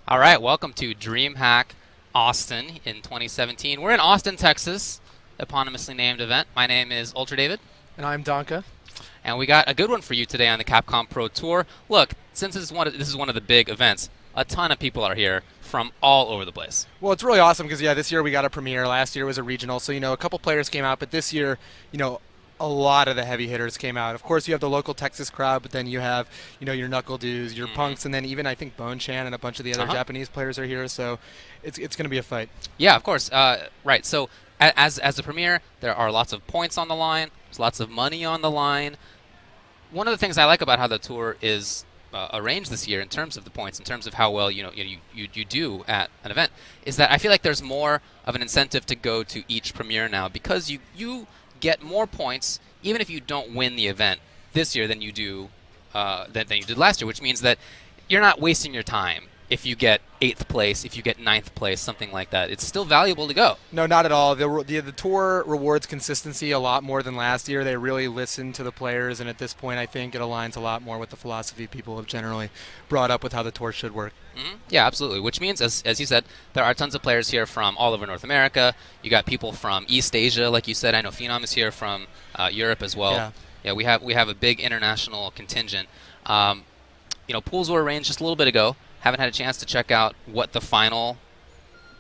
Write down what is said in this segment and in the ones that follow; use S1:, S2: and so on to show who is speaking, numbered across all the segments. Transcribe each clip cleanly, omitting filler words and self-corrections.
S1: All right, welcome to Dreamhack Austin in 2017. We're in Austin, Texas, eponymously named event. My name is Ultra David.
S2: And I'm Donka.
S1: And we got a good one for you today on the Capcom Pro Tour. Look, since this is one of the big events, a ton of people are here from all over the place.
S2: Well, it's really awesome because, this year we got a premiere. Last year was a regional. So, a couple players came out. But this year, a lot of the heavy hitters came out. Of course, you have the local Texas crowd, but then you have, your KnuckleDus, your Punks, and then even, I think, Bone-chan and a bunch of the other Japanese players are here. So it's going to be a fight.
S1: Yeah, of course. Right. So as a premiere, there are lots of points on the line. There's lots of money on the line. One of the things I like about how the tour is arranged this year in terms of the points, in terms of how well you do at an event, is that I feel like there's more of an incentive to go to each premiere now because you get more points even if you don't win the event this year than you do than you did last year, which means that you're not wasting your time if you get 8th place, if you get 9th place, something like that. It's still valuable to go.
S2: No, not at all. The tour rewards consistency a lot more than last year. They really listen to the players, and at this point I think it aligns a lot more with the philosophy people have generally brought up with how the tour should work.
S1: Yeah, absolutely. Which means, as you said, there are tons of players here from all over North America. You got people from East Asia, like you said. I know Phenom is here from Europe as well. Yeah, we have a big international contingent. Pools were arranged just a little bit ago. Haven't had a chance to check out what the final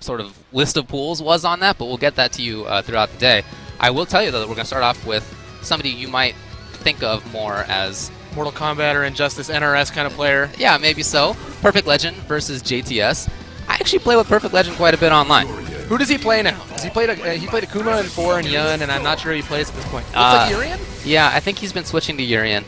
S1: sort of list of pools was on that, but we'll get that to you throughout the day. I will tell you, though, that we're going to start off with somebody you might think of more as
S2: Mortal Kombat or Injustice NRS kind of player.
S1: Yeah, maybe so. Perfect Legend versus JTS. I actually play with Perfect Legend quite a bit online.
S2: Who does he play now? He played Akuma in 4 and Yun, and I'm not sure who he plays at this point. Looks like Urien?
S1: Yeah, I think he's been switching to Urien.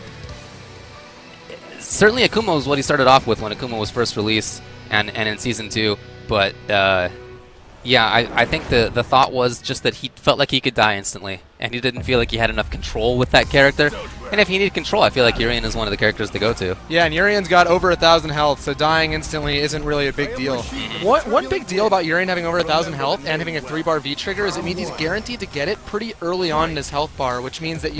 S1: Certainly Akuma was what he started off with when Akuma was first released and in Season 2. But, I think the thought was just that he felt like he could die instantly, and he didn't feel like he had enough control with that character. And if he needed control, I feel like Urien is one of the characters to go to.
S2: Yeah, and Urien's got over 1,000 health, so dying instantly isn't really a big deal. One big deal about Urien having over 1,000 health and having a 3-bar V-trigger is it means he's guaranteed to get it pretty early on in his health bar, which means that,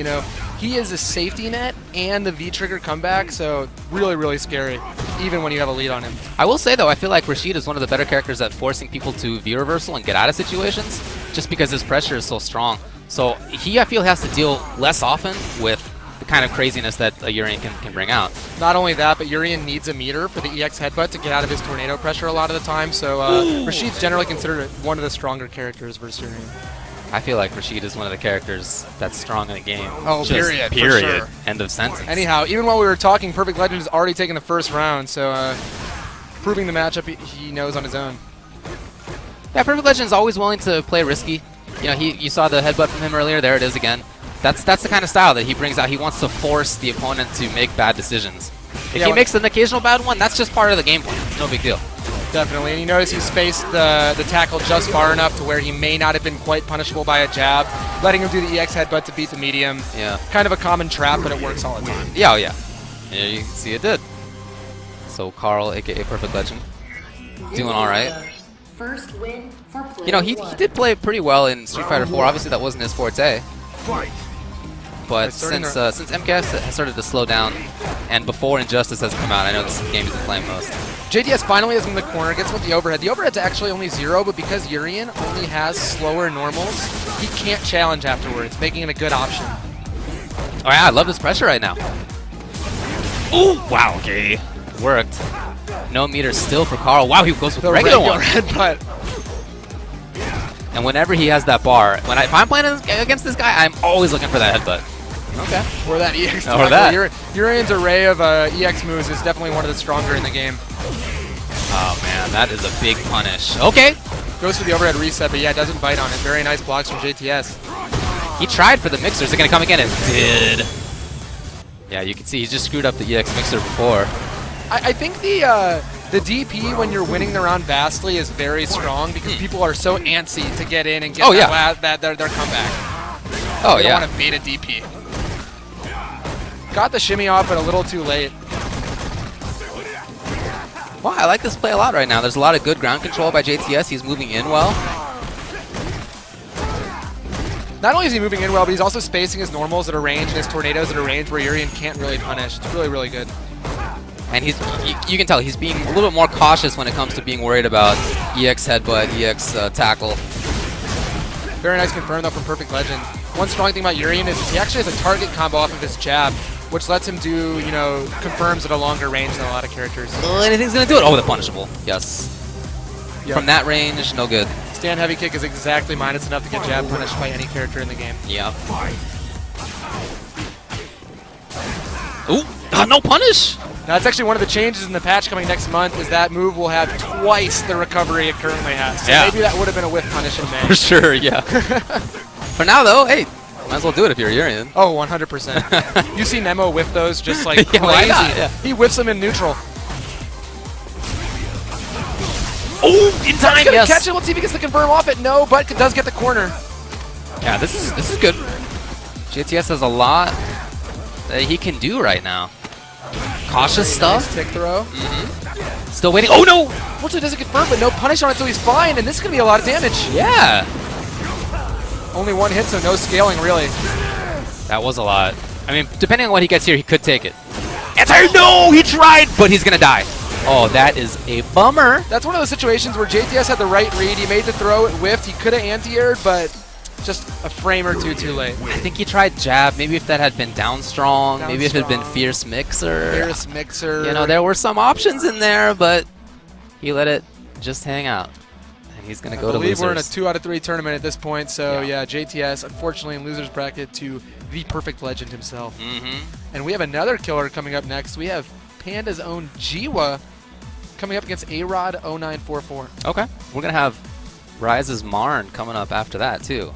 S2: he is a safety net and the V-trigger comeback, so really, really scary, even when you have a lead on him.
S1: I will say, though, I feel like Rashid is one of the better characters at forcing people to V-reversal and get out of situations, just because his pressure is so strong. So I feel, has to deal less often with the kind of craziness that a Urien can bring out.
S2: Not only that, but Urien needs a meter for the EX headbutt to get out of his tornado pressure a lot of the time, so Rashid's generally considered one of the stronger characters versus Urien.
S1: I feel like Rashid is one of the characters that's strong in the game.
S2: Oh,
S1: just
S2: period.
S1: Period.
S2: For sure.
S1: End of sentence.
S2: Anyhow, even while we were talking, Perfect Legend has already taken the first round, so proving the matchup he knows on his own.
S1: Yeah, Perfect Legend is always willing to play risky. You saw the headbutt from him earlier. There it is again. That's the kind of style that he brings out. He wants to force the opponent to make bad decisions. If he makes an occasional bad one, that's just part of the game plan. It's no big deal.
S2: Definitely, and you notice he spaced the tackle just far enough to where he may not have been quite punishable by a jab, letting him do the EX headbutt to beat the medium.
S1: Yeah.
S2: Kind of a common trap, but it works all the time.
S1: Yeah, yeah, you can see it did. So Carl, a.k.a. Perfect Legend, doing all right.
S3: First win for
S1: he did play pretty well in Street Fighter 4. Obviously, that wasn't his forte. But since MKS has started to slow down, and before Injustice has come out, I know this game he's been playing most.
S2: JTS finally is in the corner, gets with the overhead. The overhead's actually only 0, but because Urien only has slower normals, he can't challenge afterwards, making it a good option.
S1: Oh yeah, I love this pressure right now. Ooh, wow, okay. Worked. No meter still for Carl. Wow, he goes with the regular one.
S2: Headbutt.
S1: And whenever he has that bar, if I'm playing against this guy, I'm always looking for that headbutt.
S2: Okay. Or that EX.
S1: Or that.
S2: Urien's array of EX moves is definitely one of the stronger in the game.
S1: Oh man, that is a big punish. Okay.
S2: Goes for the overhead reset, but yeah, doesn't bite on it. Very nice blocks from JTS.
S1: He tried for the mixer. Is it going to come again? It did. Yeah, you can see he just screwed up the EX mixer before.
S2: I think the DP when you're winning the round vastly is very strong because people are so antsy to get in and get their comeback.
S1: Oh,
S2: they don't want to bait a DP. Got the shimmy off, but a little too late.
S1: Wow, I like this play a lot right now. There's a lot of good ground control by JTS. He's moving in well.
S2: Not only is he moving in well, but he's also spacing his normals at a range and his tornadoes at a range where Urien can't really punish. It's really, really good.
S1: And you can tell he's being a little bit more cautious when it comes to being worried about EX headbutt, EX tackle.
S2: Very nice confirm, though, from Perfect Legend. One strong thing about Urien is he actually has a target combo off of his jab, which lets him do, you know, confirms at a longer range than a lot of characters.
S1: Anything's going to do it. Oh, the punishable. Yes.
S2: Yep.
S1: From that range, no good.
S2: Stand heavy kick is exactly minus enough to get jab punished by any character in the game.
S1: Yeah. Ooh, no punish!
S2: Now, that's actually one of the changes in the patch coming next month, is that move will have twice the recovery it currently has. So
S1: yeah.
S2: Maybe that would have been a whiff punish in May.
S1: For sure, yeah. For now, though, hey, might as well do it if you're Urien.
S2: Oh, 100%. You see Nemo whiff those just like
S1: Yeah, why
S2: crazy.
S1: not? Yeah.
S2: He whiffs them in neutral.
S1: Oh, in time,
S2: He's gonna
S1: yes.
S2: catch it. Let's see if he gets the confirm off it. No, but does get the corner.
S1: Yeah, this is good. JTS has a lot that he can do right now. Cautious stuff.
S2: Nice tick throw.
S1: Still waiting. Oh, no!
S2: Fortunately, doesn't confirm, but no punish on it, so he's fine, and this is going to be a lot of damage.
S1: Yeah.
S2: Only one hit, so no scaling, really.
S1: That was a lot. I mean, depending on what he gets here, he could take it. No! He tried, but he's going to die. Oh, that is a bummer.
S2: That's one of those situations where JTS had the right read. He made the throw, it whiffed. He could have anti-aired, but just a frame or two too late.
S1: I think he tried jab. Maybe if that had been down strong,
S2: Down
S1: maybe if it had been
S2: strong.
S1: fierce mixer.
S2: Fierce mixer.
S1: You know, there were some options in there, but he let it just hang out. And he's going to go to
S2: I believe
S1: losers.
S2: we're in a 2 out of 3 tournament at this point, so
S1: Yeah.
S2: yeah, JTS, unfortunately, in losers bracket to the Perfect Legend himself.
S1: Mm-hmm.
S2: And we have another killer coming up next. We have Panda's own Jiwa coming up against A-Rod 0944.
S1: Okay. We're going to have Rise's Marn coming up after that, too.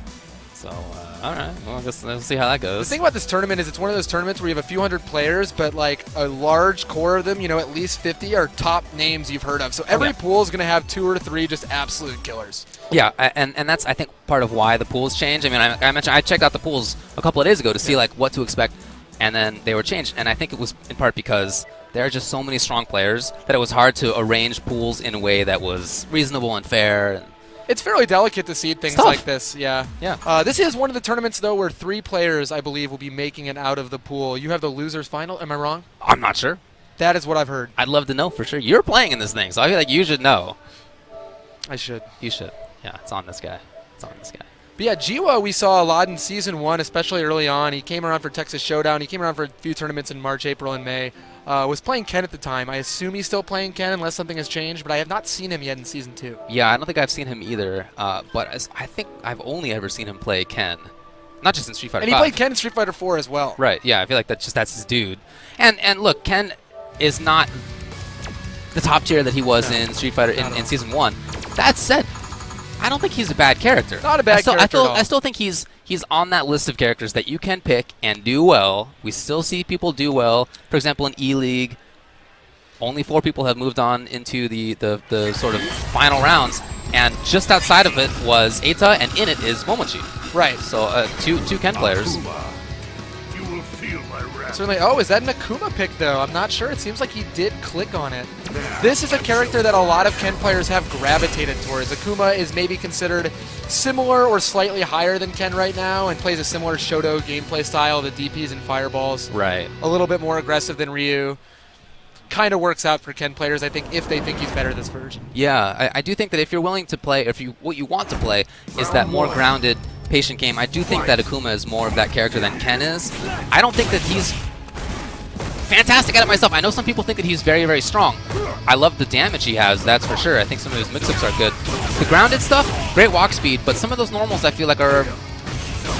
S1: So, all right. Well, I guess we'll see how that
S2: The
S1: goes.
S2: thing about this tournament is it's one of those tournaments where you have a few hundred players, but like a large core of them, you know, at least 50 are top names you've heard of. So every
S1: yeah.
S2: pool is going to have 2 or 3 just absolute killers.
S1: Yeah, and that's, I think, part of why the pools change. I mean, I mentioned I checked out the pools a couple of days ago to see like what to expect, and then they were changed. And I think it was in part because there are just so many strong players that it was hard to arrange pools in a way that was reasonable and fair.
S2: It's fairly delicate to seed things
S1: tough.
S2: like this, yeah.
S1: Yeah.
S2: This is one of the tournaments, though, where 3 players, I believe, will be making it out of the pool. You have the losers final, am I wrong?
S1: I'm not sure.
S2: That is what I've heard.
S1: I'd love to know for sure. You're playing in this thing, so I feel like you should know.
S2: I should.
S1: You should. Yeah, it's on this guy. It's on this guy.
S2: But yeah, Jiwa we saw a lot in Season 1, especially early on. He came around for Texas Showdown. He came around for a few tournaments in March, April, and May. Was playing Ken at the time. I assume he's still playing Ken unless something has changed, but I have not seen him yet in Season 2.
S1: Yeah, I don't think I've seen him either, but I think I've only ever seen him play Ken. Not just in Street Fighter
S2: And he
S1: 5.
S2: played Ken in Street Fighter 4 as well.
S1: Right, yeah, I feel like that's his dude. And look, Ken is not the top tier that he was in Street Fighter in Season 1. That said, I don't think he's a bad character.
S2: Not a bad character at all.
S1: I still think he's on that list of characters that you can pick and do well. We still see people do well. For example, in E-League, only 4 people have moved on into the sort of final rounds, and just outside of it was Eita, and in it is Momochi.
S2: Right.
S1: So two Ken players.
S2: Certainly. Oh, is that an Akuma pick, though? I'm not sure. It seems like he did click on it. This is a character that a lot of Ken players have gravitated towards. Akuma is maybe considered similar or slightly higher than Ken right now and plays a similar Shoto gameplay style, the DPs and fireballs.
S1: Right.
S2: A little bit more aggressive than Ryu. Kind of works out for Ken players, I think, if they think he's better this version.
S1: Yeah, I do think that if you're willing to play, what you want to play is that more grounded, patient game, I do think that Akuma is more of that character than Ken is. I don't think that he's fantastic at it myself. I know some people think that he's very, very strong. I love the damage he has, that's for sure. I think some of his mix-ups are good. The grounded stuff, great walk speed, but some of those normals I feel like are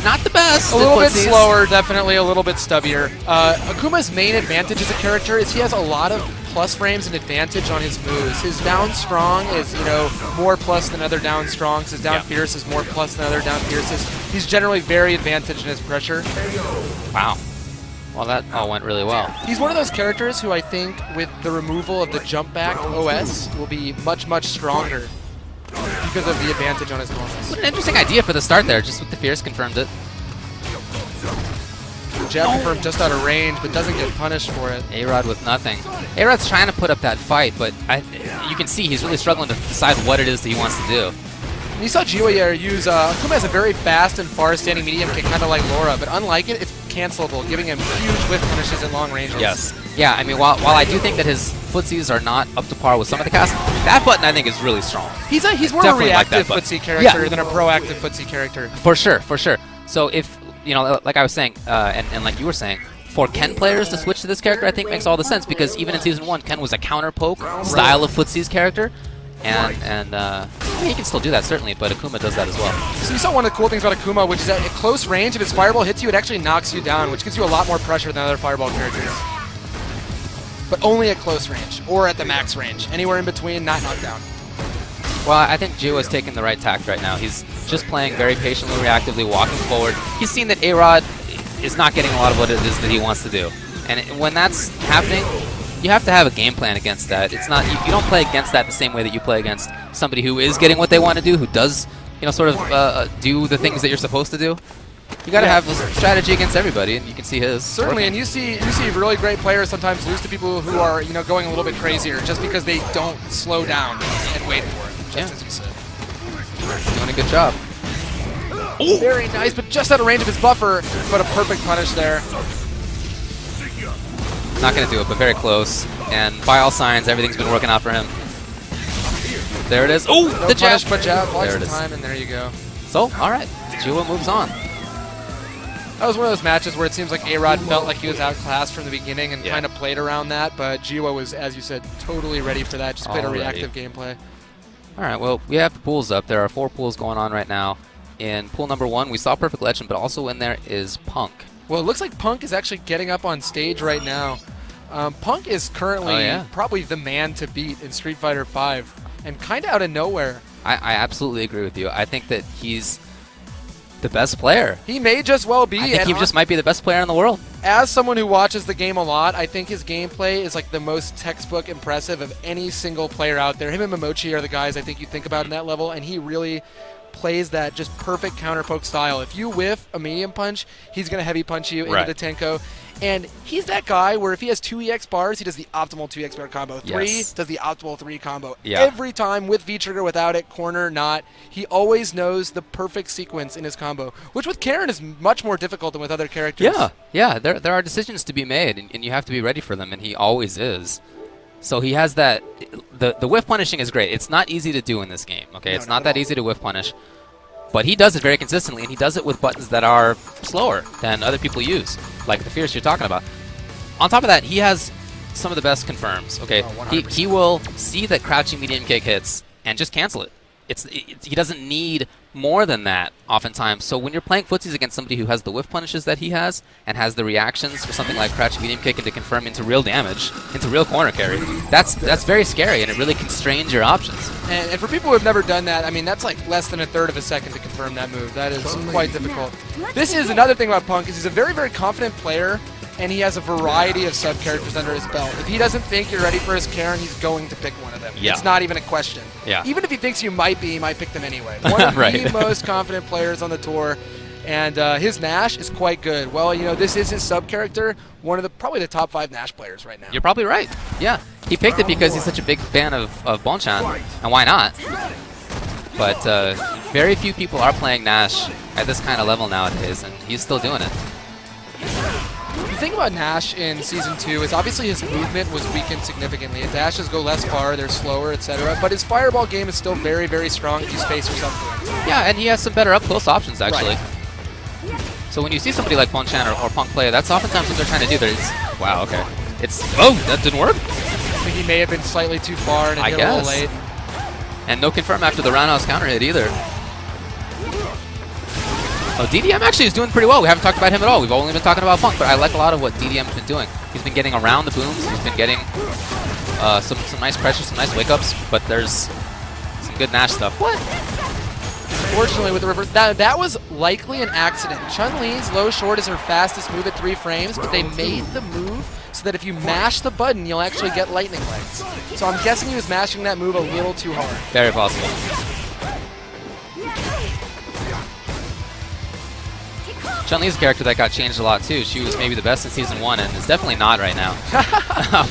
S1: not the best.
S2: A little bit slower, definitely a little bit stubbier. Akuma's main advantage as a character is he has a lot of plus frames and advantage on his moves. His down strong is, you know, more plus than other down strongs. His down fierce is more plus than other down fierces. He's generally very advantaged in his pressure.
S1: Wow. Well, that all went really well.
S2: He's one of those characters who I think with the removal of the jump back OS will be much, much stronger because of the advantage on his normals.
S1: What an interesting idea for the start there, just with the Fierce confirmed it.
S2: Jab confirmed just out of range, but doesn't get punished for it.
S1: A-Rod with nothing. A-Rod's trying to put up that fight, but you can see he's really struggling to decide what it is that he wants to do.
S2: You saw Jiwa use Akuma has a very fast and far-standing medium kick, kind of like Laura, but unlike it, it's cancelable, giving him huge whiff punishes at long ranges.
S1: Yes. Yeah, I mean, while I do think that his footsies are not up to par with some of the cast, that button I think is really strong.
S2: He's more of a
S1: Definitely like
S2: reactive
S1: that
S2: footsie character than a proactive footsie character.
S1: For sure, for sure. So if, like I was saying, and like you were saying, for Ken players to switch to this character, I think makes all the sense, because even in Season 1, Ken was a counter poke style of footsies character. And he can still do that, certainly, but Akuma does that as well.
S2: So you saw one of the cool things about Akuma, which is that at close range, if his fireball hits you, it actually knocks you down, which gives you a lot more pressure than other fireball characters. But only at close range, or at the max range. Anywhere in between, not knocked down.
S1: Well, I think Jiwa's taking the right tact right now. He's just playing very patiently, reactively, walking forward. He's seen that A-Rod is not getting a lot of what it is that he wants to do. And when that's happening, you have to have a game plan against that. It's not you don't play against that the same way that you play against somebody who is getting what they want to do, who does, sort of do the things that you're supposed to do. You got to have a strategy against everybody, and you can see his.
S2: Certainly,
S1: working.
S2: and you see really great players sometimes lose to people who are going a little bit crazier just because they don't slow down and wait for it. Just as you said.
S1: Doing a good job.
S2: Oh, very nice, but just out of range of his buffer, but a perfect punish there.
S1: Not going to do it, but very close. And by all signs, everything's been working out for him. There it is. Oh,
S2: no
S1: the jab.
S2: Punish, but jab.
S1: There it is.
S2: Time, and there you go.
S1: So, all right. Jiwa moves on.
S2: That was one of those matches where it seems like A-Rod felt like he was outclassed from the beginning and kind of played around that, but Jiwa was, as you said, totally ready for that. Just played a reactive gameplay.
S1: All right, well, we have the pools up. There are 4 pools going on right now. In pool number 1, we saw Perfect Legend, but also in there is Punk.
S2: Well, it looks like Punk is actually getting up on stage right now. Punk is currently probably the man to beat in Street Fighter V, and kind of out of nowhere.
S1: I absolutely agree with you. I think that he's the best player.
S2: He may just well be.
S1: I think he just might be the best player in the world.
S2: As someone who watches the game a lot, I think his gameplay is like the most textbook impressive of any single player out there. Him and Momochi are the guys I think you think about in that level, and he really plays that just perfect counter poke style. If you whiff a medium punch, he's going to heavy punch you into the Tenko. And he's that guy where if he has 2 EX bars, he does the optimal 2 EX bar combo. 3 does the optimal 3 combo. Every time, with V-trigger, without it, corner, not. He always knows the perfect sequence in his combo, which with Karen is much more difficult than with other characters.
S1: Yeah. There are decisions to be made, and you have to be ready for them, and he always is. So he has that. The whiff punishing is great. It's not easy to do in this game. Okay, it's not that easy to whiff punish. But he does it very consistently, and he does it with buttons that are slower than other people use, like the Fierce you're talking about. On top of that, he has some of the best confirms. Okay, he will see that crouching medium kick hits and just cancel it. He doesn't need more than that oftentimes. So when you're playing footsies against somebody who has the whiff punishes that he has and has the reactions for something like crouching medium kick and to confirm into real damage, into real corner carry, that's very scary, and it really constrains your options.
S2: And for people who have never done that, I mean, that's like less than a third of a second to confirm that move. That is quite difficult. This is another thing about Punk, is he's a very, very confident player, and he has a variety of sub-characters under his belt. If he doesn't think you're ready for his Karen, he's going to pick one of them. It's not even a question. Even if he thinks you might be, he might pick them anyway. One of the most confident players on the tour, and his Nash is quite good. Well, this is his sub-character, one of the probably the top 5 Nash players right now.
S1: You're probably right. Yeah, he picked it because he's such a big fan of Bonchan, and why not? But very few people are playing Nash at this kind of level nowadays, and he's still doing it.
S2: The thing about Nash in Season 2 is obviously his movement was weakened significantly. His dashes go less far, they're slower, etc. But his fireball game is still very, very strong if you space yourself to it.
S1: Yeah, and he has some better up-close options, actually. So when you see somebody like Bonchan or Punk play, that's oftentimes what they're trying to do. Wow, okay. Oh, that didn't work?
S2: I think he may have been slightly too far and it hit a little late.
S1: And no confirm after the roundhouse counter hit either. Oh, DDM actually is doing pretty well. We haven't talked about him at all. We've only been talking about Punk, but I like a lot of what DDM's been doing. He's been getting around the booms. He's been getting some nice pressure, some nice wake-ups, but there's some good Nash stuff. What?
S2: Unfortunately, with the reverse, that was likely an accident. Chun-Li's low short is her fastest move at 3 frames, but they made the move so that if you mash the button, you'll actually get lightning legs. So I'm guessing he was mashing that move a little too hard.
S1: Very possible. Chun-Li's a character that got changed a lot too. She was maybe the best in Season 1 and is definitely not right now.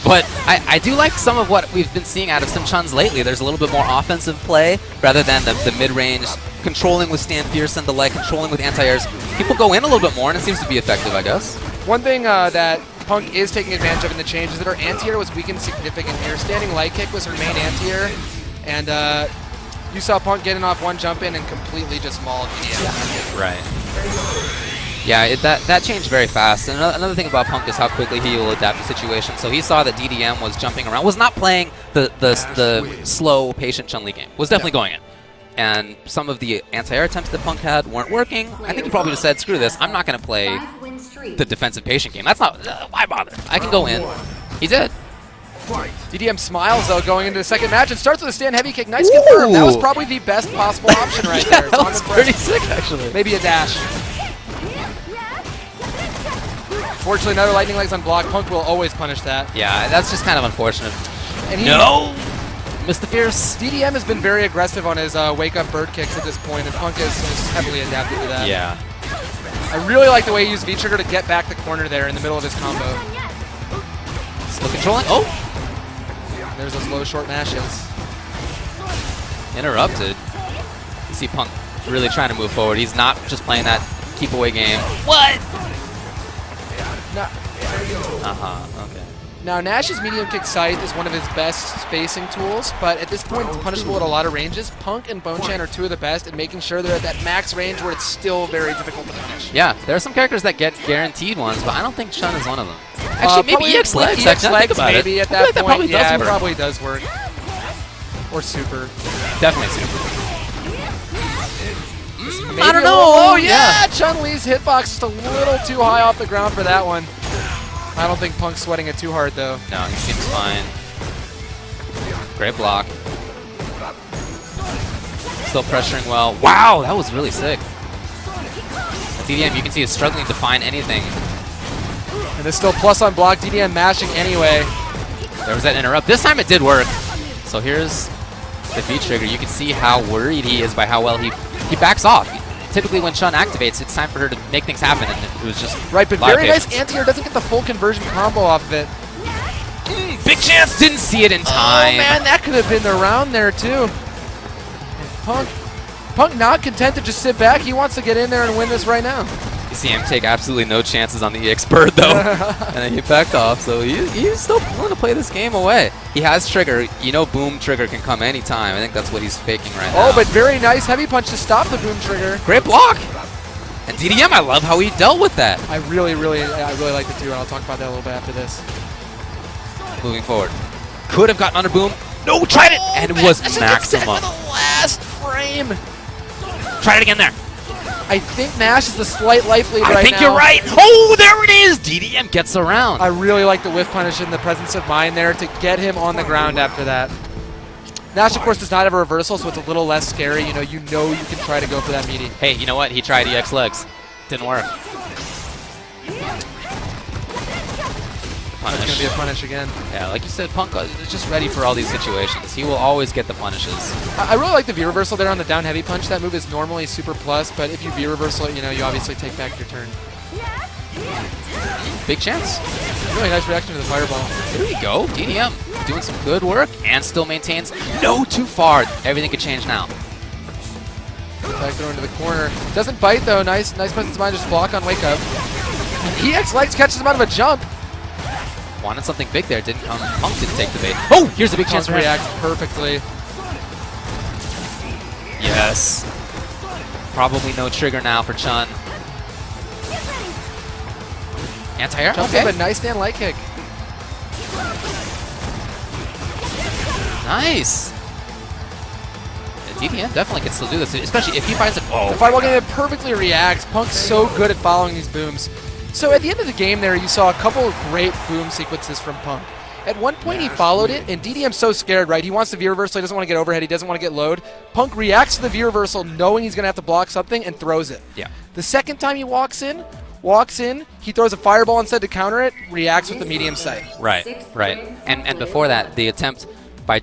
S1: But I do like some of what we've been seeing out of some Chuns lately. There's a little bit more offensive play rather than the mid-range, controlling with stand fierce and the like, controlling with anti-airs. People go in a little bit more and it seems to be effective, I guess.
S2: One thing that Punk is taking advantage of in the change is that her anti-air was weakened significantly here. Standing light kick was her main anti-air, and you saw Punk getting off one jump in and completely just mauled DDM.
S1: Right. Yeah, that changed very fast. And another thing about Punk is how quickly he will adapt to situations. So he saw that DDM was jumping around, was not playing the slow, patient Chun-Li game, was definitely going in. And some of the anti-air attempts that Punk had weren't working. I think he probably just said, screw this, I'm not going to play the defensive patient game. That's not, why bother? I can go in. He did.
S2: DDM smiles, though, going into the second match and starts with a stand heavy kick. Nice confirm. That was probably the best possible option right there.
S1: That was pretty sick, actually.
S2: Maybe a dash. Fortunately, another lightning legs on block. Punk will always punish that.
S1: Yeah, that's just kind of unfortunate.
S2: And he
S1: Missed the fierce.
S2: DDM has been very aggressive on his wake-up bird kicks at this point, and Punk is just heavily adapted to that.
S1: Yeah.
S2: I really like the way he used V-trigger to get back the corner there in the middle of his combo.
S1: Still controlling. Oh!
S2: There's those low short mashes.
S1: Interrupted. You see Punk really trying to move forward. He's not just playing that keep away game. What? Okay.
S2: Now, Nash's medium kick sight is one of his best spacing tools, but at this point it's punishable at a lot of ranges. Punk and Bonechan are two of the best at making sure they're at that max range where it's still very difficult to punish.
S1: Yeah, there are some characters that get guaranteed ones, but I don't think Chun is one of them. Actually, maybe EX Legs.
S2: EX Legs maybe at that point.
S1: Probably
S2: Yeah,
S1: does
S2: it
S1: work.
S2: probably does work. Or Super.
S1: Definitely Super.
S2: I don't know. Oh, yeah! Chun-Li's hitbox just a little too high off the ground for that one. I don't think Punk's sweating it too hard, though.
S1: No, he seems fine. Great block. Still pressuring well. Wow, that was really sick. DDM, you can see, is struggling to find anything.
S2: And there's still plus on block. DDM mashing anyway.
S1: There was that interrupt. This time it did work. So here's the V-trigger. You can see how worried he is by how well he backs off. Typically when Chun activates, it's time for her to make things happen, and it was just
S2: right, but
S1: very
S2: nice anti-air doesn't get the full conversion combo off of it.
S1: Big chance! Didn't see it in time.
S2: Oh man, that could have been the round there too. And Punk not content to just sit back. He wants to get in there and win this right now.
S1: You see him take absolutely no chances on the EX Bird though, and then he backed off. So he's still willing to play this game away. He has trigger. You know, boom trigger can come anytime. I think that's what he's faking right now.
S2: Oh, but very nice heavy punch to stop the boom trigger.
S1: Great block. And DDM, I love how he dealt with that.
S2: I really like it too, and I'll talk about that a little bit after this.
S1: Moving forward, could have gotten under boom. No, tried it, and it was maximum.
S2: For the last frame.
S1: Try it again there.
S2: I think Nash is the slight life lead right now.
S1: I think you're right. Oh, there it is. DDM gets around.
S2: I really like the whiff punish in the presence of mind there to get him on the ground after that. Nash, of course, does not have a reversal, so it's a little less scary. You know you can try to go for that meaty.
S1: Hey, you know what? He tried EX Legs. Didn't work.
S2: That's going to be a punish again.
S1: Yeah, like you said, Punk is just ready for all these situations. He will always get the punishes.
S2: I really like the V-reversal there on the down heavy punch. That move is normally super plus, but if you V-reversal it, you obviously take back your turn.
S1: Big chance.
S2: Really nice reaction to the fireball.
S1: There we go. DDM doing some good work and still maintains no too far. Everything could change now.
S2: Back throw into the corner. Doesn't bite though. Nice presence of mind. Just block on wake up. EX Legs catches him out of a jump.
S1: Wanted something big there. Didn't come. Punk didn't take the bait. Oh, here's a big chance for him.
S2: Reacts perfectly.
S1: Yes. Probably no trigger now for Chun. Anti-air?
S2: Jumps
S1: Okay.
S2: up a nice stand light kick.
S1: Nice. DDM definitely can still do this, especially if he finds it. Oh,
S2: the fireball game perfectly reacts. Punk's so good at following these booms. So at the end of the game there, you saw a couple of great boom sequences from Punk. At one point he followed it, and DDM's so scared, right? He wants the V-reversal, he doesn't want to get overhead, he doesn't want to get load. Punk reacts to the V-reversal knowing he's going to have to block something and throws it.
S1: Yeah.
S2: The second time he walks in, he throws a fireball instead to counter it, reacts with the medium sight.
S1: Right. And before that, the attempt by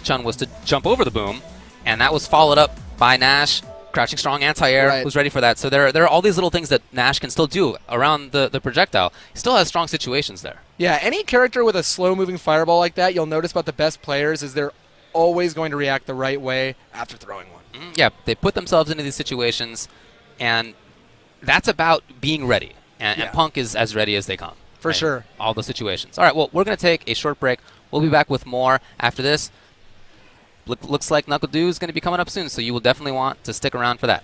S1: Chun was to jump over the boom, and that was followed up by Nash Crouching strong anti-air was ready for that. So there are all these little things that Nash can still do around the projectile. He still has strong situations there.
S2: Yeah, any character with a slow-moving fireball like that, you'll notice about the best players is they're always going to react the right way after throwing one.
S1: Yeah, they put themselves into these situations, and that's about being ready. And Punk is as ready as they come.
S2: For sure.
S1: All the situations. All right, well, we're going to take a short break. We'll be back with more after this. Looks like KnuckleDu is going to be coming up soon, so you will definitely want to stick around for that.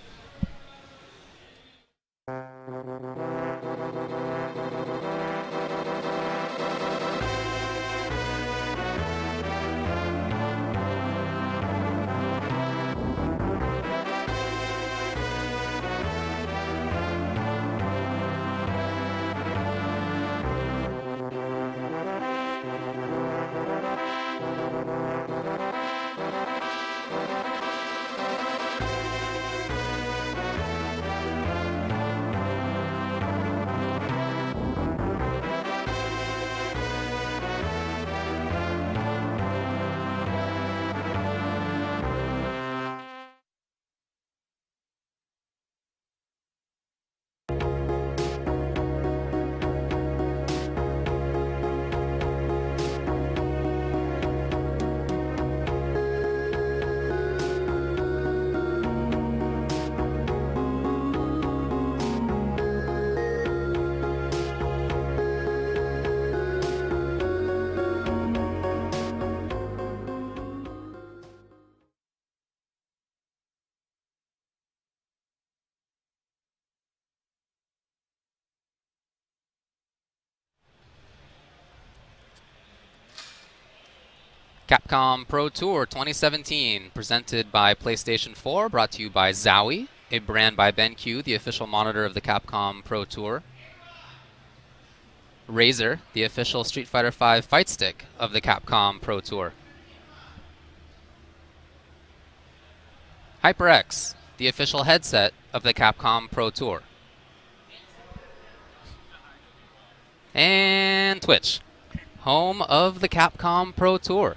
S1: Capcom Pro Tour 2017, presented by PlayStation 4, brought to you by Zowie, a brand by BenQ, the official monitor of the Capcom Pro Tour. Razer, the official Street Fighter V fight stick of the Capcom Pro Tour. HyperX, the official headset of the Capcom Pro Tour. And Twitch, home of the Capcom Pro Tour.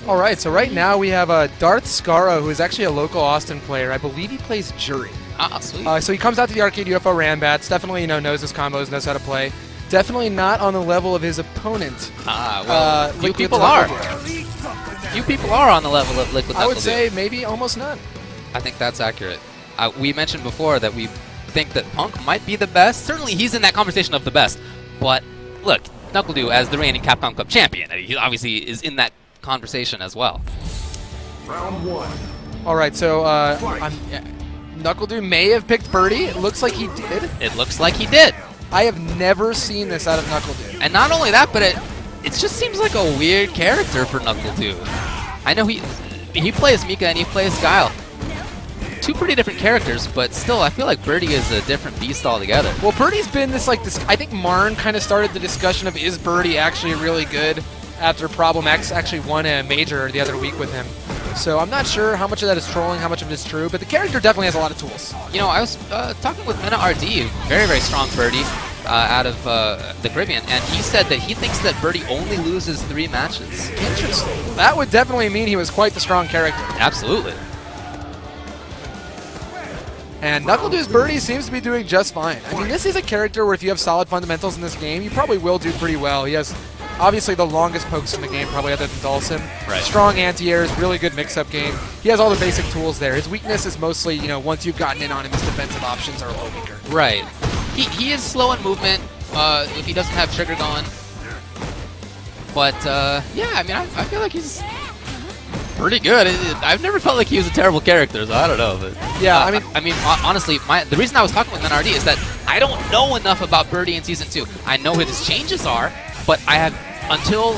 S2: All right, so right now we have Darth Scaro, who is actually a local Austin player. I believe he plays Jury.
S1: Ah, sweet.
S2: So he comes out to the arcade UFO Rambats. Definitely, knows his combos, knows how to play. Definitely not on the level of his opponent.
S1: Ah, well, few people are. Few people are on the level of Liquid KnuckleDu.
S2: I would say maybe almost none.
S1: I think that's accurate. We mentioned before that we think that Punk might be the best. Certainly, he's in that conversation of the best. But look, KnuckleDu, as the reigning Capcom Cup champion, he obviously is in that conversation as well.
S4: Round one.
S2: All right, so KnuckleDu may have picked Birdie. It looks like he did.
S1: It looks like he did.
S2: I have never seen this out of KnuckleDu.
S1: And not only that, but it just seems like a weird character for KnuckleDu. I know he plays Mika and he plays Guile. Two pretty different characters, but still, I feel like Birdie is a different beast altogether.
S2: Well, Birdie's been this. I think Marn kind of started the discussion of, is Birdie actually really good, after Problem X actually won a major the other week with him. So I'm not sure how much of that is trolling, how much of it is true, but the character definitely has a lot of tools.
S1: I was talking with Mena RD, very, very strong Birdie out of the Caribbean, and he said that he thinks that Birdie only loses 3 matches.
S2: Interesting. That would definitely mean he was quite the strong character.
S1: Absolutely.
S2: And KnuckleDu's Birdie seems to be doing just fine. I mean, this is a character where if you have solid fundamentals in this game, you probably will do pretty well. He has obviously the longest pokes in the game, probably other than Dawson.
S1: Right.
S2: Strong anti-airs, really good mix-up game. He has all the basic tools there. His weakness is mostly, once you've gotten in on him, his defensive options are a little weaker.
S1: Right. He is slow in movement if he doesn't have trigger going. But, yeah, I mean, I feel like he's pretty good. I've never felt like he was a terrible character, so I don't know. But,
S2: yeah,
S1: I mean, honestly, the reason I was talking with NRD is that I don't know enough about Birdie in Season 2. I know what his changes are, but I have, until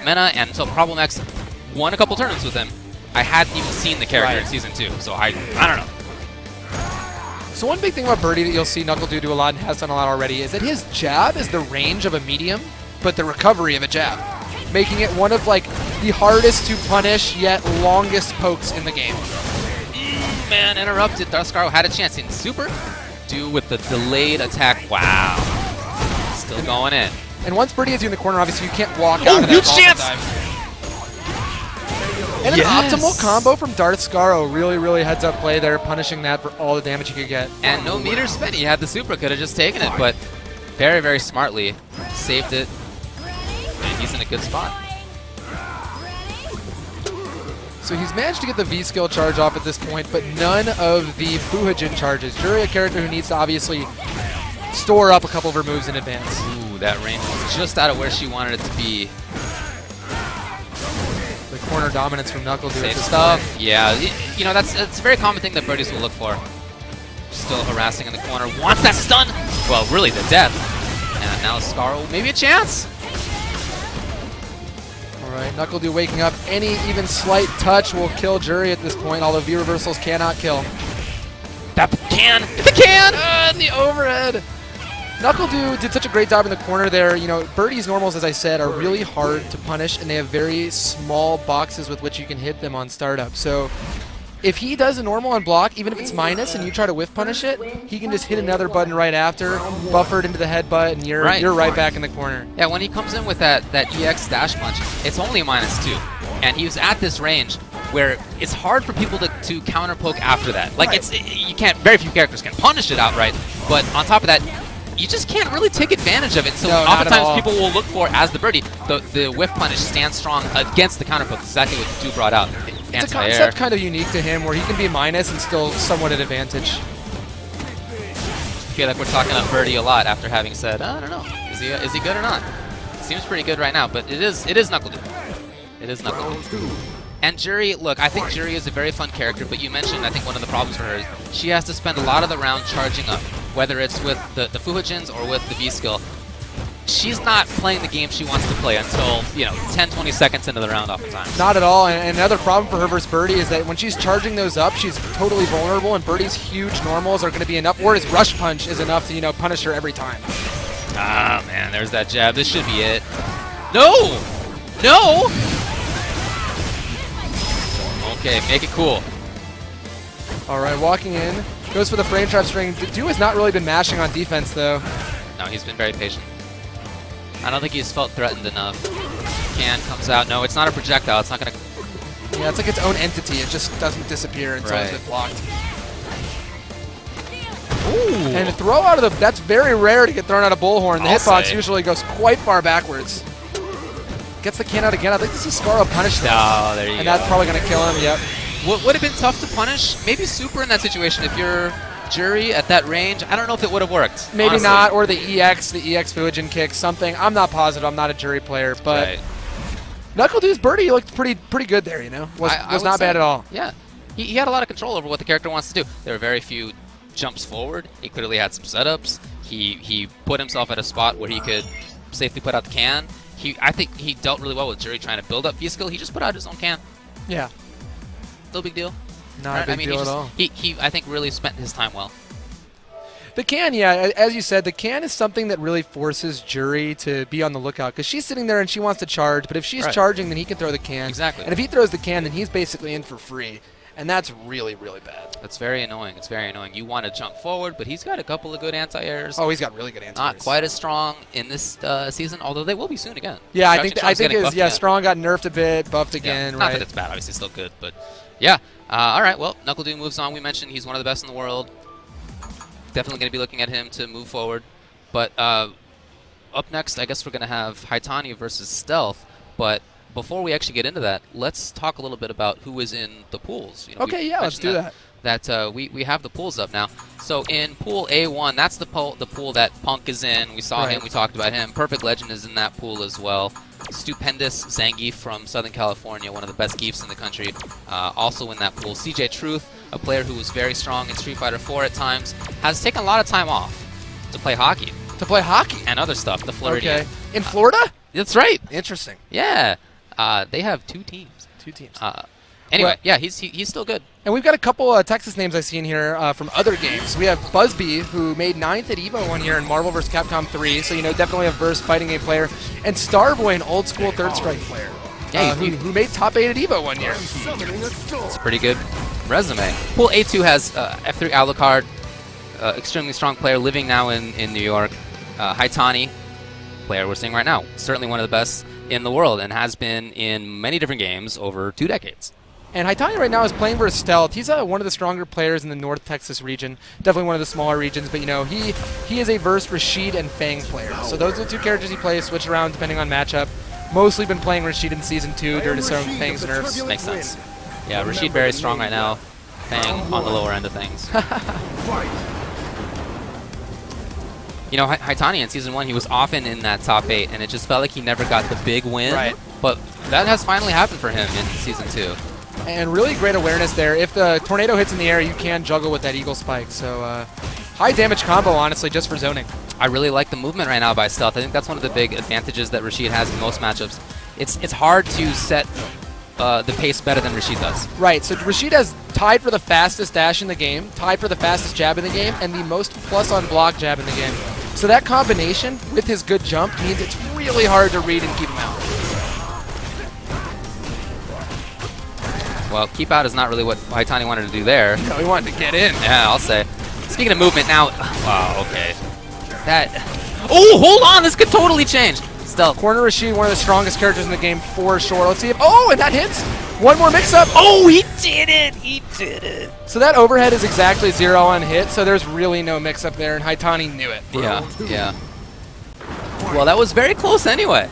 S1: Mena and until Problem X won a couple tournaments with him, I hadn't even seen the character in Season 2, so I don't know.
S2: So one big thing about Birdie that you'll see KnuckleDu do a lot and has done a lot already is that his jab is the range of a medium, but the recovery of a jab, making it one of the hardest to punish yet longest pokes in the game.
S1: Man, interrupted. Darth Scaro had a chance in Super. Do with the delayed attack. Wow. Still going in.
S2: And once Birdie has you in the corner, obviously you can't walk out of that
S1: huge
S2: dolphin
S1: chance!
S2: dive. And
S1: Yes!
S2: an optimal combo from Darth Scaro. Really, really heads up play there, punishing that for all the damage he could get.
S1: And no meter spent. He had the super, could have just taken it, but very, very smartly saved it. And he's in a good spot.
S2: So he's managed to get the V-skill charge off at this point, but none of the Fuhajin charges. Jury, a character who needs to obviously store up a couple of her moves in advance.
S1: Ooh, that range was just out of where she wanted it to be.
S2: The corner dominance from KnuckleDu.
S1: Safe stuff. Yeah, you know, that's a very common thing that birdies will look for. Still harassing in the corner. Wants that stun! Well, really, the death. And now Scaro, maybe a chance.
S2: All right, KnuckleDu waking up. Any even slight touch will kill Jury at this point, although V reversals cannot kill.
S1: That can! It's a can!
S2: And the overhead! KnuckleDu did such a great job in the corner there. You know, Birdie's normals, as I said, are really hard to punish, and they have very small boxes with which you can hit them on startup. So if he does a normal on block, even if it's minus and you try to whiff punish it, he can just hit another button right after, buffered into the headbutt, and you're right back in the corner.
S1: Yeah, when he comes in with that EX dash punch, it's only a -2. And he was at this range where it's hard for people to counter poke after that. Like, you can't, very few characters can punish it outright, but on top of that, you just can't really take advantage of it. So oftentimes people will look for, as the birdie, the whiff punish stands strong against the counter poke. Exactly what Du brought out.
S2: It's a concept kind of unique to him where he can be minus and still somewhat at advantage.
S1: I feel like we're talking about Birdie a lot after having said, I don't know, is he good or not? Seems pretty good right now, but it is KnuckleDu. It is KnuckleDu. And Jury, look, I think Jury is a very fun character, but you mentioned, I think one of the problems for her is she has to spend a lot of the round charging up, whether it's with the Fuhajins or with the V-skill. She's not playing the game she wants to play until, 10, 20 seconds into the round oftentimes.
S2: Not at all, and another problem for her versus Birdie is that when she's charging those up, she's totally vulnerable, and Birdie's huge normals are going to be enough, or his rush punch is enough to, punish her every time.
S1: Ah, man, there's that jab. This should be it. No! No! Okay, make it cool.
S2: All right, walking in. Goes for the frame trap string. Du has not really been mashing on defense, though.
S1: No, he's been very patient. I don't think he's felt threatened enough. Can comes out. No, it's not a projectile. It's not going to...
S2: Yeah, it's like its own entity. It just doesn't disappear until it's been blocked.
S1: Ooh.
S2: And to throw out of the... That's very rare to get thrown out of Bullhorn. The hitbox usually goes quite far backwards. Gets the can out again. I'd like to see Scaro punish that.
S1: Oh, there you go.
S2: And that's probably going to kill him, yep.
S1: What would have been tough to punish? Maybe super in that situation if you're Jury at that range. I don't know if it would have worked.
S2: Maybe
S1: honestly.
S2: not, or the EX Fuhajin kick, something. I'm not positive. I'm not a Jury player, but KnuckleDu's Birdie looked pretty good there, Was not bad at all.
S1: Yeah. He had a lot of control over what the character wants to do. There were very few jumps forward. He clearly had some setups. He put himself at a spot where he could safely put out the can. I think he dealt really well with Jury trying to build up V-skill. He just put out his own can.
S2: Yeah.
S1: No big deal.
S2: Not a big deal at all.
S1: He, I think, really spent his time well.
S2: The can, yeah, as you said, the can is something that really forces Jury to be on the lookout because she's sitting there and she wants to charge, but if she's charging, then he can throw the can.
S1: Exactly.
S2: And if he throws the can, then he's basically in for free, and that's really, really bad.
S1: That's very annoying. It's very annoying. You want to jump forward, but he's got a couple of good anti-airs.
S2: Oh, he's got really good anti-airs.
S1: Not quite as strong in this season, although they will be soon again.
S2: Yeah, I think Strong got nerfed a bit, buffed again.
S1: Not that it's bad, obviously still good, but yeah. All right, well, KnuckleDu moves on. We mentioned he's one of the best in the world. Definitely going to be looking at him to move forward. But up next, I guess we're going to have Haani versus Stealth. But before we actually get into that, let's talk a little bit about who is in the pools.
S2: Okay, yeah, let's do that.
S1: We have the pools up now. So in Pool A1, that's the pool that Punk is in. We saw him. We talked about him. Perfect Legend is in that pool as well. Stupendous Zangief from Southern California, one of the best Geefs in the country, also in that pool. CJ Truth, a player who was very strong in Street Fighter 4 at times, has taken a lot of time off to play hockey.
S2: To play hockey?
S1: And other stuff, the Floridian.
S2: Okay. In Florida?
S1: That's right.
S2: Interesting.
S1: Yeah. They have 2 teams.
S2: 2 teams.
S1: Anyway, yeah, he's still good.
S2: And we've got a couple Texas names I've seen here from other games. We have Busby, who made 9th at EVO one year in Marvel vs. Capcom 3, so definitely a verse fighting game player. And Starboy, an old school third strike player, who made top 8 at EVO one year.
S1: It's a pretty good resume. Pool A2 has F3 Alucard, extremely strong player living now in New York. Haani, player we're seeing right now. Certainly one of the best in the world and has been in many different games over 2 decades.
S2: And Haani right now is playing versus Stealth. He's one of the stronger players in the North Texas region. Definitely one of the smaller regions, but he is a versus Rashid and Fang player. So those are the 2 characters he plays, switch around depending on matchup. Mostly been playing Rashid in Season 2 due to some Fang's nerfs.
S1: Makes sense. Yeah, Rashid very strong right now. Fang on the lower end of things. You know, Haani in Season 1, he was often in that top 8, and it just felt like he never got the big win.
S2: Right.
S1: But that has finally happened for him in Season 2.
S2: And really great awareness there. If the tornado hits in the air, you can juggle with that Eagle Spike. So high damage combo, honestly, just for zoning.
S1: I really like the movement right now by Stealth. I think that's one of the big advantages that Rashid has in most matchups. It's hard to set the pace better than Rashid does.
S2: Right, so Rashid has tied for the fastest dash in the game, tied for the fastest jab in the game, and the most plus on block jab in the game. So that combination with his good jump means it's really hard to read and keep him out.
S1: Well, keep out is not really what Haani wanted to do there.
S2: No, he wanted to get in.
S1: Yeah, I'll say. Speaking of movement now, wow, okay. Oh, hold on, this could totally change. Stealth.
S2: Corner Rashid, one of the strongest characters in the game for sure. Let's see if, and that hits. One more mix-up.
S1: Oh, he did it, he did it.
S2: So that overhead is exactly 0 on hit, so there's really no mix-up there, and Haani knew it.
S1: Yeah. Well, that was very close anyway.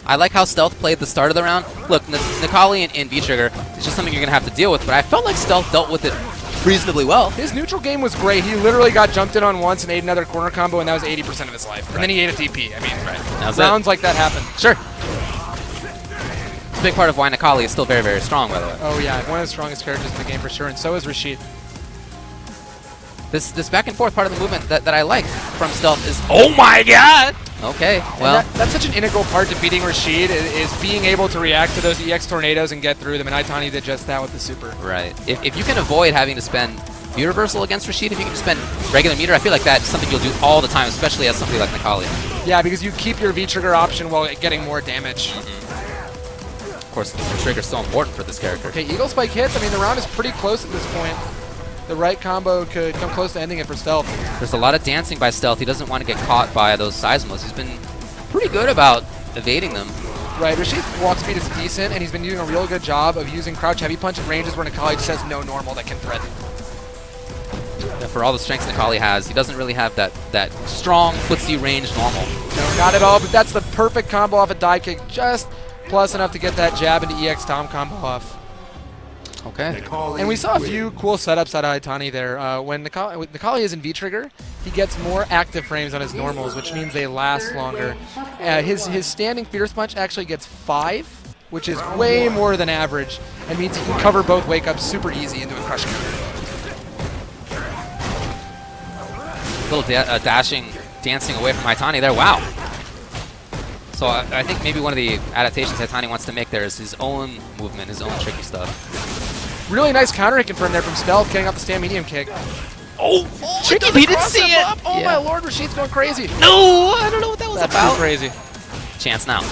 S1: I like how Stealth played the start of the round. Look, Necalli in V-Trigger is just something you're going to have to deal with, but I felt like Stealth dealt with it reasonably well.
S2: His neutral game was great. He literally got jumped in on once and ate another corner combo, and that was 80% of his life. And then he ate a DP. I mean, rounds like that happen.
S1: Sure. It's a big part of why Necalli is still very, very strong, by the way.
S2: Oh, yeah. One of the strongest characters in the game for sure, and so is Rashid.
S1: This back and forth part of the movement that I like from Stealth is, oh my god! Okay, well.
S2: That's such an integral part to beating Rashid, is being able to react to those EX tornadoes and get through them, and Haani did just that with the super.
S1: Right. If you can avoid having to spend view reversal against Rashid, if you can spend regular meter, I feel like that's something you'll do all the time, especially as somebody like Necalli.
S2: Yeah, because you keep your V-trigger option while getting more damage.
S1: Of course, the trigger's so important for this character.
S2: Okay, Eagle Spike hits. I mean, the round is pretty close at this point. The right combo could come close to ending it for Stealth.
S1: There's a lot of dancing by Stealth. He doesn't want to get caught by those seismos. He's been pretty good about evading them.
S2: Right, Rashid's walk speed is decent, and he's been doing a real good job of using crouch heavy punch at ranges where Necalli just has no normal that can threaten.
S1: Yeah, for all the strengths Necalli has, he doesn't really have that strong footsie range normal.
S2: No, not at all, but that's the perfect combo off a die kick, just plus enough to get that jab into EX Tom combo off.
S1: Okay.
S2: And we saw a few cool setups out of Haani there. When Necalli is in V-Trigger, he gets more active frames on his normals, which means they last longer. His standing Fierce Punch actually gets 5, which is way more than average, and means he can cover both wake-ups super easy into a crush counter.
S1: Little dashing, dancing away from Haani there. Wow. So I think maybe one of the adaptations Haani wants to make there is his own movement, his own tricky stuff.
S2: Really nice counter hit confirmed there from Stealth, getting off the stand medium kick.
S1: Oh, tricky! He didn't see it.
S2: Oh yeah. My lord, Rashid's going crazy.
S1: No, I don't know what that was
S2: That's
S1: about.
S2: Too crazy.
S1: Chance now.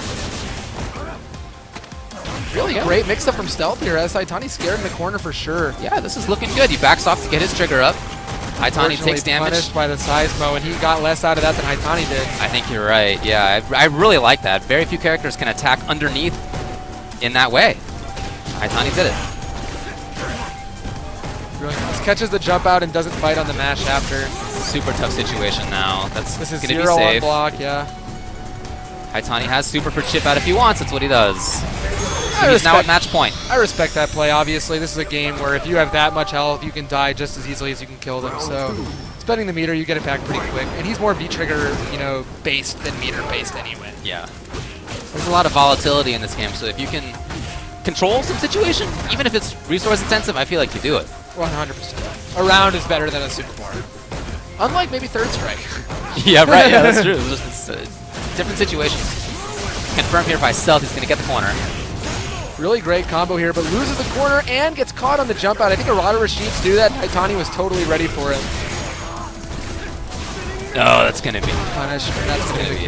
S2: Really great mix-up from Stealth here. Haani's scared in the corner for sure.
S1: Yeah, this is looking good. He backs off to get his trigger up. Haani takes damage.
S2: Punished by the seismo, and he got less out of that than Haani did.
S1: I think you're right. Yeah, I really like that. Very few characters can attack underneath in that way. Haani did it.
S2: Really nice. Catches the jump out and doesn't fight on the mash after.
S1: Super tough situation now. This is going to be
S2: 0
S1: safe.
S2: on block, yeah.
S1: Haani has super for chip out if he wants. That's what he does. So he's now at match point.
S2: I respect that play, obviously. This is a game where if you have that much health, you can die just as easily as you can kill them. So spending the meter, you get it back pretty quick. And he's more V-trigger, based than meter-based anyway.
S1: Yeah. There's a lot of volatility in this game, so if you can control some situation, even if it's resource intensive, I feel like you do it.
S2: 100%. A round is better than a super bar. Unlike maybe Third Strike.
S1: Yeah, right. Yeah, that's true. It's different situations. Confirmed here by Stealth. He's going to get the corner.
S2: Really great combo here, but loses the corner and gets caught on the jump out. I think a lot of Rashids do that. Haani was totally ready for it.
S1: Oh, that's going to be
S2: punished. That's going to be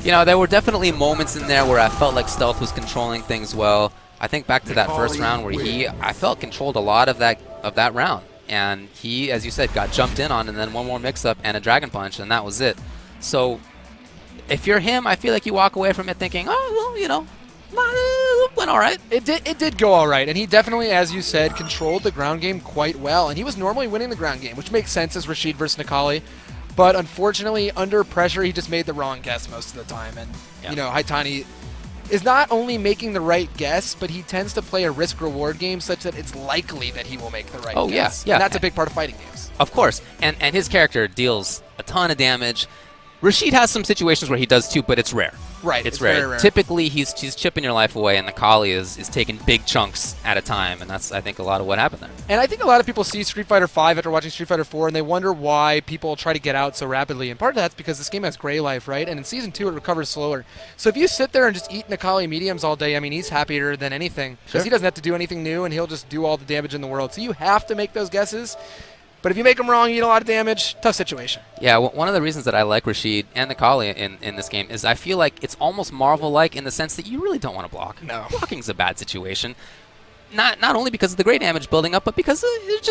S1: kill. There were definitely moments in there where I felt like Stealth was controlling things well. I think back to that first round where I felt controlled a lot of that round. And he, as you said, got jumped in on, and then one more mix-up and a Dragon Punch, and that was it. So if you're him, I feel like you walk away from it thinking, oh, well, you know, went all right.
S2: It did go all right, and he definitely, as you said, controlled the ground game quite well, and he was normally winning the ground game, which makes sense as Rashid versus Necalli. But unfortunately, under pressure, he just made the wrong guess most of the time, and you know, Haani is not only making the right guess, but he tends to play a risk-reward game such that it's likely that he will make the right guess.
S1: Yeah.
S2: And that's a big part of fighting games.
S1: Of course, and his character deals a ton of damage. Rashid has some situations where he does too, but it's rare.
S2: Right,
S1: it's
S2: very
S1: rare.
S2: rare.
S1: Typically, he's chipping your life away, and Necalli is taking big chunks at a time, and that's, I think, a lot of what happened there.
S2: And I think a lot of people see Street Fighter V after watching Street Fighter 4, and they wonder why people try to get out so rapidly. And part of that's because this game has gray life, right? And in Season 2, it recovers slower. So if you sit there and just eat Necalli mediums all day, I mean, he's happier than anything. Because he doesn't have to do anything new, and he'll just do all the damage in the world. So you have to make those guesses. But if you make them wrong, you eat a lot of damage. Tough situation.
S1: Yeah, one of the reasons that I like Rashid and Necalli in this game is I feel like it's almost Marvel-like in the sense that you really don't want to block.
S2: No.
S1: Blocking's a bad situation. Not only because of the great damage building up, but because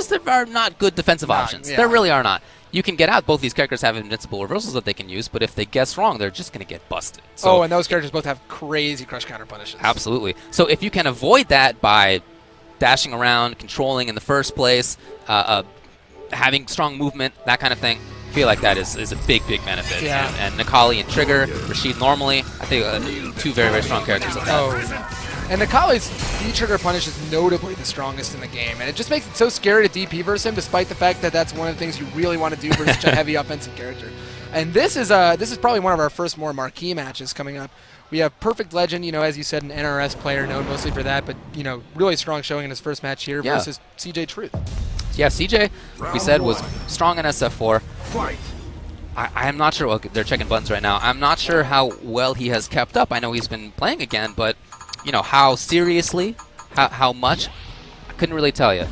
S1: there are not good defensive options.
S2: Yeah.
S1: There really are not. You can get out. Both these characters have invincible reversals that they can use, but if they guess wrong, they're just going to get busted. So,
S2: and those characters both have crazy crush counter punishes.
S1: Absolutely. So if you can avoid that by dashing around, controlling in the first place, having strong movement, that kind of thing, I feel like that is a big benefit.
S2: Yeah.
S1: And Necalli and Trigger, Rashid normally, I think two very strong characters like that.
S2: And Necalli's V-trigger punish is notably the strongest in the game, and it just makes it so scary to DP versus him, despite the fact that that's one of the things you really want to do versus such a heavy offensive character. And this is probably one of our first more marquee matches coming up. We have Perfect Legend, you know, as you said, an NRS player known mostly for that, but, you know, really strong showing in his first match here versus CJ Truth.
S1: Yeah, CJ, we said, was strong in SF4.
S4: Fight.
S1: I'm not sure. Well, they're checking buttons right now. I'm not sure how well he has kept up. I know he's been playing again, but, you know, how seriously, how much, I couldn't really tell you.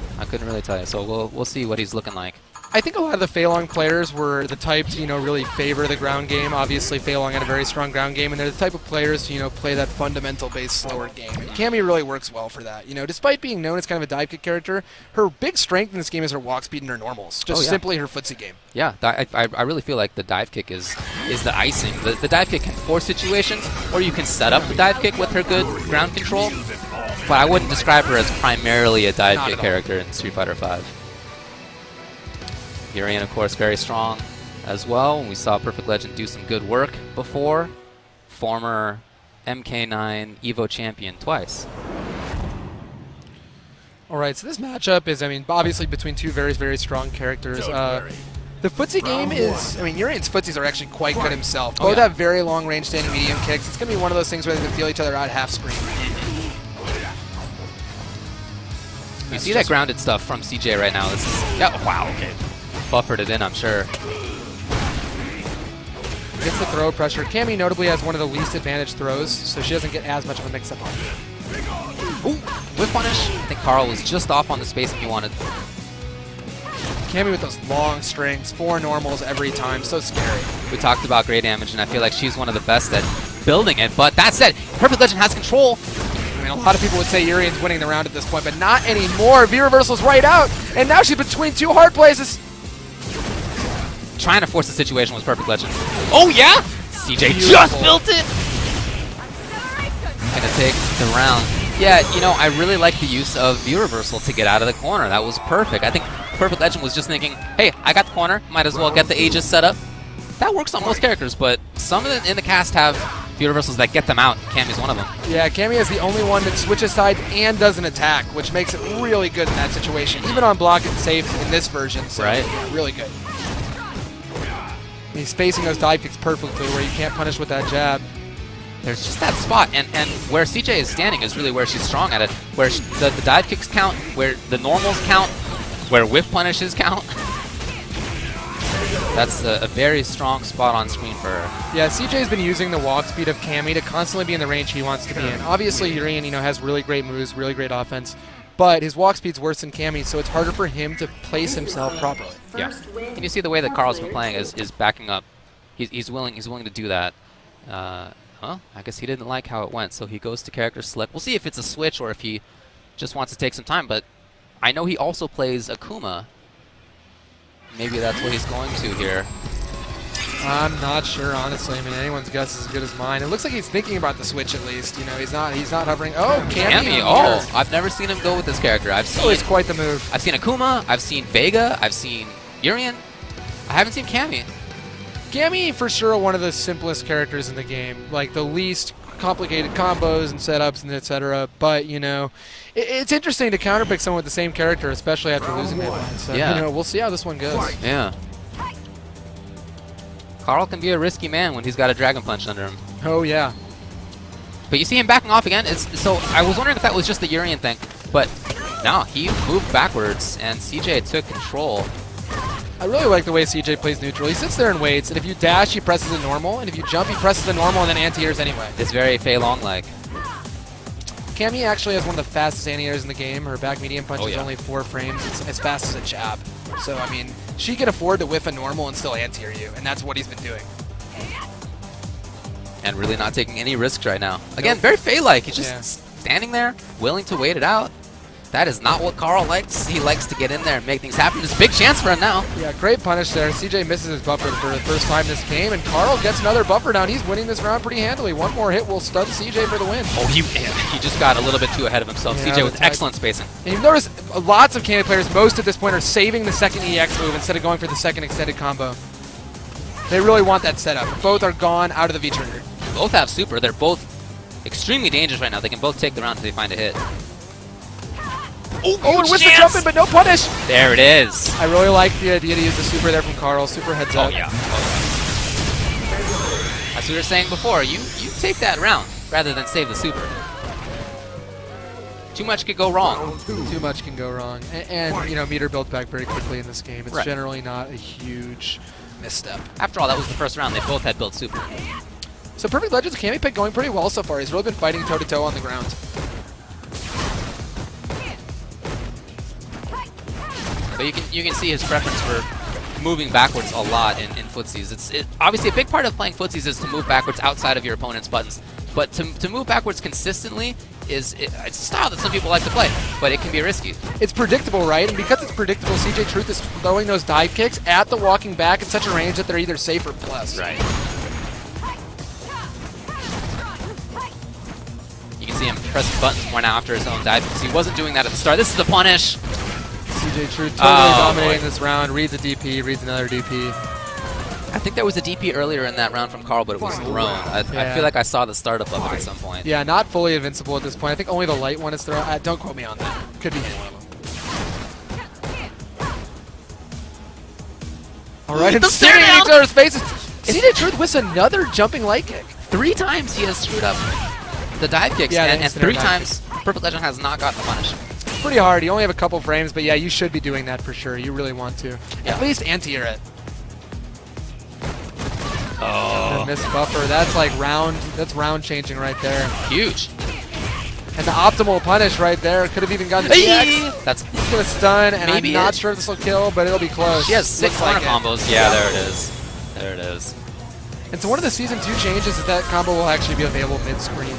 S1: So we'll see what he's looking like.
S2: I think a lot of the Fei Long players were the type to, you know, really favor the ground game. Obviously, Fei Long had a very strong ground game, and they're the type of players to, you know, play that fundamental-based slower game. And Cammy really works well for that. You know, despite being known as kind of a dive kick character, her big strength in this game is her walk speed and her normals. Just simply her footsie game.
S1: Yeah, I really feel like the dive kick is the icing. The dive kick can force situations, or you can set up the dive kick with her good ground control. But I wouldn't describe her as primarily a dive kick character in Street Fighter V. Urian, of course, very strong as well. We saw Perfect Legend do some good work before. Former MK9 EVO champion twice.
S2: All right, so this matchup is, I mean, obviously between two very strong characters. The footsie game is, I mean, Urian's footsies are actually quite good himself. Both have very long-range standing medium kicks. It's going to be one of those things where they can feel each other out half screen.
S1: You see that grounded stuff from CJ right now. This is, wow, okay. Buffered it in, I'm sure.
S2: Gets the throw pressure. Cammy notably has one of the least advantaged throws, so she doesn't get as much of a mix-up on it.
S1: Ooh, whip punish. I think Carl was just off on the spacing he wanted.
S2: Cammy with those long strings, 4 normals every time, so scary.
S1: We talked about great damage, and I feel like she's one of the best at building it, but that said, Perfect Legend has control.
S2: I mean, a lot of people would say Urian's winning the round at this point, but not anymore. V-reversal's right out, and now she's between two hard places.
S1: Trying to force the situation was Perfect Legend. Oh, yeah? CJ just built it! Gonna take the round. Yeah, you know, I really like the use of V-reversal to get out of the corner. That was perfect. I think Perfect Legend was just thinking, hey, I got the corner. Might as well get the Aegis set up. That works on most characters, but some of them in the cast have V-reversals that get them out. Cammy's one of them.
S2: Yeah, Cammy is the only one that switches sides and does an attack, which makes it really good in that situation. Even on block, it's safe in this version, so yeah, really good. He's spacing those dive kicks perfectly where you can't punish with that jab.
S1: There's just that spot, and where CJ is standing is really where she's strong at it. Where the dive kicks count, where the normals count, where whip punishes count. That's a very strong spot on screen for her.
S2: Yeah, CJ's been using the walk speed of Cammy to constantly be in the range he wants to be in. Obviously, Urian, you know, has really great moves, really great offense, but his walk speed's worse than Cammy, so it's harder for him to place himself properly.
S1: Yeah, and you see the way that Carl's been playing is backing up. He's willing to do that. Well, I guess he didn't like how it went, so he goes to character select. We'll see if it's a switch or if he just wants to take some time, but I know he also plays Akuma. Maybe that's what he's going to here.
S2: I'm not sure, honestly. I mean, anyone's guess is as good as mine. It looks like he's thinking about the switch at least. You know, he's not hovering. Oh, Cammy.
S1: Oh, I've never seen him go with this character.
S2: It's quite the move.
S1: I've seen Akuma. I've seen Vega. I've seen Urien. I haven't seen Cammy.
S2: Cammy, for sure, one of the simplest characters in the game. Like, the least complicated combos and setups and etc. But, you know, it's interesting to counterpick someone with the same character, especially after losing that one. So,
S1: Yeah.
S2: you know, we'll see how this one goes.
S1: Yeah. Carl can be a risky man when he's got a Dragon Punch under him.
S2: Oh, yeah.
S1: But you see him backing off again. So I was wondering if that was just the Urien thing. But no, he moved backwards, and CJ took control.
S2: I really like the way CJ plays neutral. He sits there and waits, and if you dash, he presses the normal, and if you jump, he presses the normal and then anti-airs anyway.
S1: It's very Fei Long-like.
S2: Cammy actually has one of the fastest anti-airs in the game. Her back medium punch is
S1: yeah.
S2: only 4 frames. It's as fast as a jab. So, I mean, she can afford to whiff a normal and still anti-air you, and that's what he's been doing.
S1: And really not taking any risks right now. Again, very Fei-like. He's just standing there, willing to wait it out. That is not what Carl likes. He likes to get in there and make things happen. It's a big chance for him now.
S2: Yeah, great punish there. CJ misses his buffer for the first time this game, and Carl gets another buffer down. He's winning this round pretty handily. One more hit will stun CJ for the win.
S1: Oh, he just got a little bit too ahead of himself.
S2: Yeah,
S1: CJ with
S2: that's
S1: excellent spacing.
S2: And you've noticed lots of Cammy players, most at this point, are saving the second EX move instead of going for the second extended combo. They really want that setup. Both are gone out of the V-trigger.
S1: Both have super. They're both extremely dangerous right now. They can both take the round if they find a hit.
S2: Oh, and with the jump in, but no punish.
S1: There it is.
S2: I really like the idea to use the super there from Carl. Super heads up.
S1: Oh, yeah. As we were saying before, you take that round rather than save the super. Too much could go wrong.
S2: Too much can go wrong. And you know, meter built back very quickly in this game. It's generally not a huge misstep.
S1: After all, that was the first round. They both had built super.
S2: So Perfect Legends Cammy pick going pretty well so far. He's really been fighting toe-to-toe on the ground.
S1: But you can see his preference for moving backwards a lot in footsies. It's obviously a big part of playing footsies is to move backwards outside of your opponent's buttons. But to move backwards consistently it's a style that some people like to play, but it can be risky.
S2: It's predictable, right? And because it's predictable, CJ Truth is throwing those dive kicks at the walking back in such a range that they're either safe or plus.
S1: Right. You can see him pressing buttons more now after his own dive because he wasn't doing that at the start. This is the punish.
S2: CJ Truth totally dominating this round. Reads a DP, reads another DP.
S1: I think there was a DP earlier in that round from Carl, but it was thrown. I feel like I saw the startup of it at some point.
S2: Yeah, not fully invincible at this point. I think only the light one is thrown. Don't quote me on that. Could be any one of them. All right, and staring at each other's faces. CJ Truth whiffs another jumping light kick.
S1: 3 times he has screwed up the dive kicks, and 3 times Perfect Legend has not gotten the punish.
S2: Pretty hard. You only have a couple frames, but yeah, you should be doing that for sure. You really want to.
S1: Yeah.
S2: At least anti-air it.
S1: Oh.
S2: Miss buffer. That's like round changing right there.
S1: Huge.
S2: And the optimal punish right there. Could have even gotten the EX.
S1: That's
S2: gonna stun, and
S1: maybe
S2: I'm not sure if this will kill, but it'll be close.
S1: She has 6 corner combos. Yeah, there it is. There it is.
S2: And so one of the Season 2 changes is that combo will actually be available mid-screen.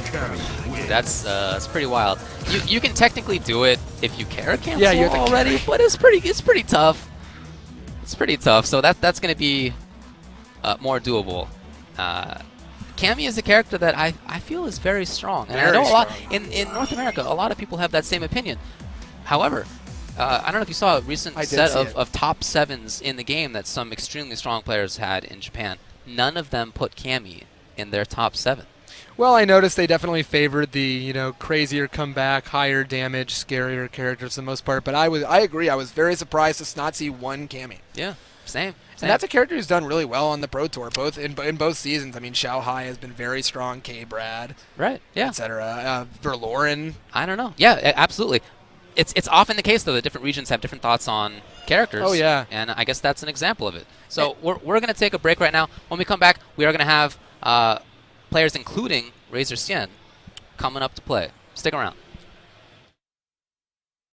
S1: That's pretty wild. You can technically do it if you care cancel
S2: you have to
S1: already,
S2: carry.
S1: but it's pretty tough. It's pretty tough. So that's going to be more doable. Cammy is a character that I feel is very strong, and I know a lot in North America. A lot of people have that same opinion. However, I don't know if you saw a recent set of top 7s in the game that some extremely strong players had in Japan. None of them put Cammy in their top 7.
S2: Well, I noticed they definitely favored the crazier comeback, higher damage, scarier characters for the most part. But I agree. I was very surprised to not see one Cammy.
S1: Yeah, same.
S2: And that's a character who's done really well on the Pro Tour, in both seasons. I mean, Xiao Hai has been very strong, K-Brad,
S1: right? Yeah,
S2: etc. Verloren.
S1: I don't know. Yeah, absolutely. It's often the case though that different regions have different thoughts on characters.
S2: Oh yeah,
S1: and I guess that's an example of it. So we're going to take a break right now. When we come back, we are going to have players including Razor Sien coming up to play. Stick around.